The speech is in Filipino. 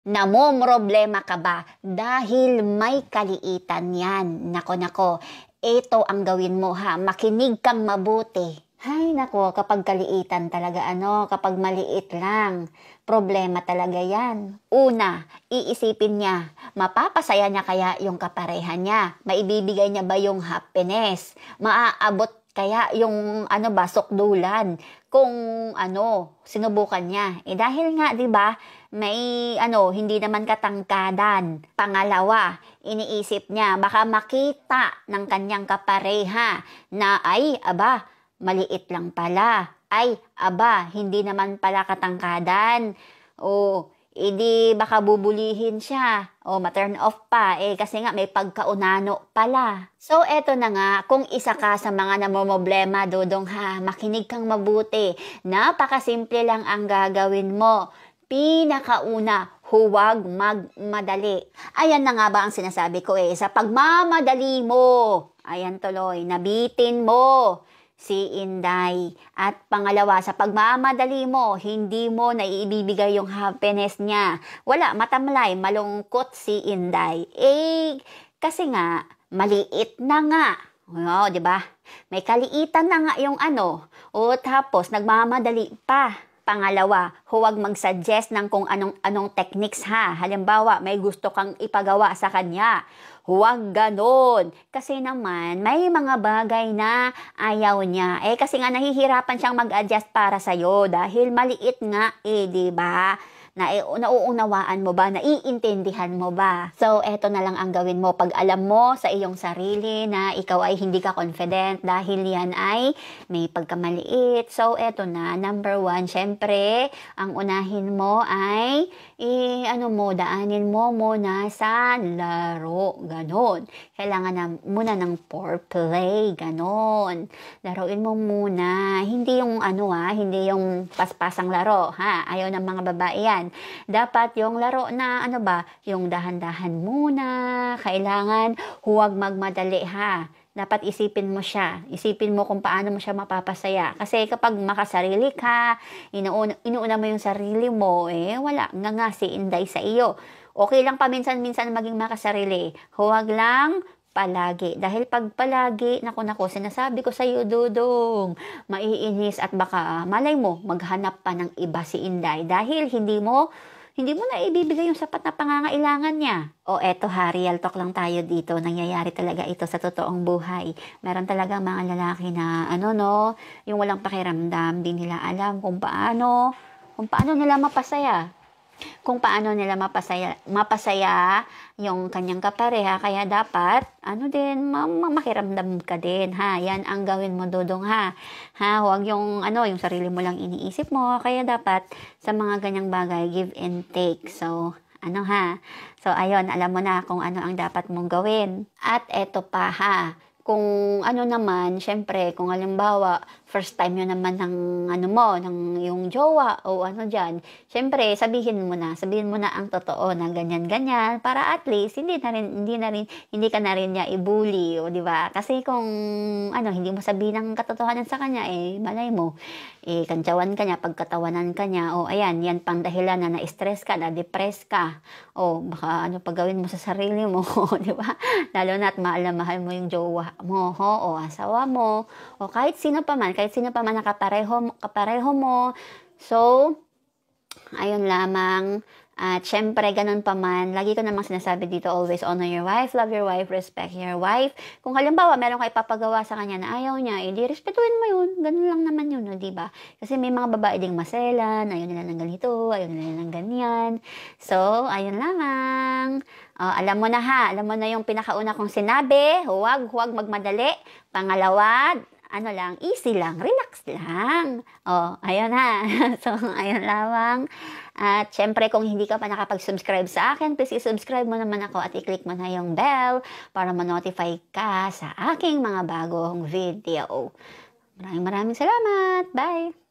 Namomroblema ka ba dahil may kaliitan yan? Nako, nako, ito ang gawin mo ha, makinig kang mabuti. Hay nako, kapag kaliitan talaga kapag maliit lang, problema talaga yan. Una, iisipin niya, mapapasaya niya kaya yung kapareha niya? Maibibigay niya ba yung happiness? Maaabot kaya yung sukdulan kung sinubukan niya. Dahil nga 'di ba, may hindi naman katangkadan. Pangalawa, iniisip niya baka makita ng kanyang kapareha na ay aba, maliit lang pala. Ay aba, hindi naman pala katangkadan. O di baka bubulihin siya o ma-turn off pa kasi nga may pagkaunano pala. So eto na nga, kung isa ka sa mga namomroblema, Dodong ha, makinig kang mabuti. Napakasimple lang ang gagawin mo. Pinakauna, huwag magmadali. Ayan na nga ba ang sinasabi ko sa pagmamadali mo. Ayan tuloy, nabitin mo si Inday. At pangalawa, sa pagmamadali mo, hindi mo naiibibigay yung happiness niya. Wala, matamlay, malungkot si Inday. Kasi nga, maliit na nga. O, di ba? May kaliitan na nga yung O, tapos, nagmamadali pa. Pangalawa, huwag mag-suggest ng kung anong techniques ha. Halimbawa, may gusto kang ipagawa sa kanya. Huwag ganon. Kasi naman, may mga bagay na ayaw niya. Kasi nga nahihirapan siyang mag-adjust para sa'yo dahil maliit nga di ba? Nauunawaan mo ba? Naiintindihan mo ba? So, eto na lang ang gawin mo. Pag alam mo sa iyong sarili na ikaw ay hindi ka confident dahil yan ay may pagkamaliit. So, eto na. Number 1, syempre, ang unahin mo ay daanin mo muna sa laro. Ganon. Kailangan na muna ng foreplay. Ganon. Laruin mo muna. Hindi yung hindi yung paspasang laro. Ayaw ng mga babae yan. Dapat yung laro na yung dahan-dahan muna. Kailangan huwag magmadali ha. Dapat isipin mo siya. Isipin mo kung paano mo siya mapapasaya. Kasi kapag makasarili ka, inuuna mo yung sarili mo, wala nga si Inday sa iyo. Okay lang paminsan-minsan maging makasarili. Huwag lang palagi. Dahil pag palagi, naku, sinasabi ko sa iyo, Dodong, maiinis at baka malay mo, maghanap pa ng iba si Inday dahil hindi mo na ibibigay yung sapat na pangangailangan niya. O eto ha, real talk lang tayo dito. Nangyayari talaga ito sa totoong buhay. Meron talaga mga lalaki na yung walang pakiramdam, di nila alam kung paano nila mapasaya. Kung paano nila mapasaya yung kanyang kapareha. Kaya dapat, makiramdam ka din, ha. Yan ang gawin mo, Dodong, ha. Huwag yung sarili mo lang iniisip mo. Kaya dapat, sa mga ganyang bagay, give and take. So, So, ayun, alam mo na kung ano ang dapat mong gawin. At eto pa, ha. Kung naman, syempre, kung halimbawa, first time yun naman ng yung jowa o dyan, syempre, sabihin mo na ang totoo na ganyan-ganyan para at least, hindi ka na rin niya i-bully, o di ba? Kasi kung, hindi mo sabihin ang katotohanan sa kanya, malay mo, kantsawan ka niya, pagkatawanan ka niya, o ayan, yan pang dahilan na na-stress ka, na-depress ka, o baka pagawin mo sa sarili mo, di ba? Lalo na't mahal mo yung jowa mo, o asawa mo, o kahit sino pa man na kapareho mo. So, ayun lamang. At syempre, ganun pa man, lagi ko namang sinasabi dito, always honor your wife, love your wife, respect your wife. Kung halimbawa, meron kayo papagawa sa kanya na ayaw niya, di respetuhin mo yun. Ganun lang naman yun, di ba? Kasi may mga babae ding maselan, ayaw nila ng ganito, ayaw nila ng ganyan. So, ayun lamang. Alam mo na ha, alam mo na yung pinakauna kong sinabi, huwag magmadali. Pangalawa, easy lang, relax lang. Ayun ha. So, ayun lamang. At syempre, kung hindi ka pa nakapag-subscribe sa akin, please i-subscribe mo naman ako at i-click mo na yung bell para ma-notify ka sa aking mga bagong video. Maraming salamat. Bye!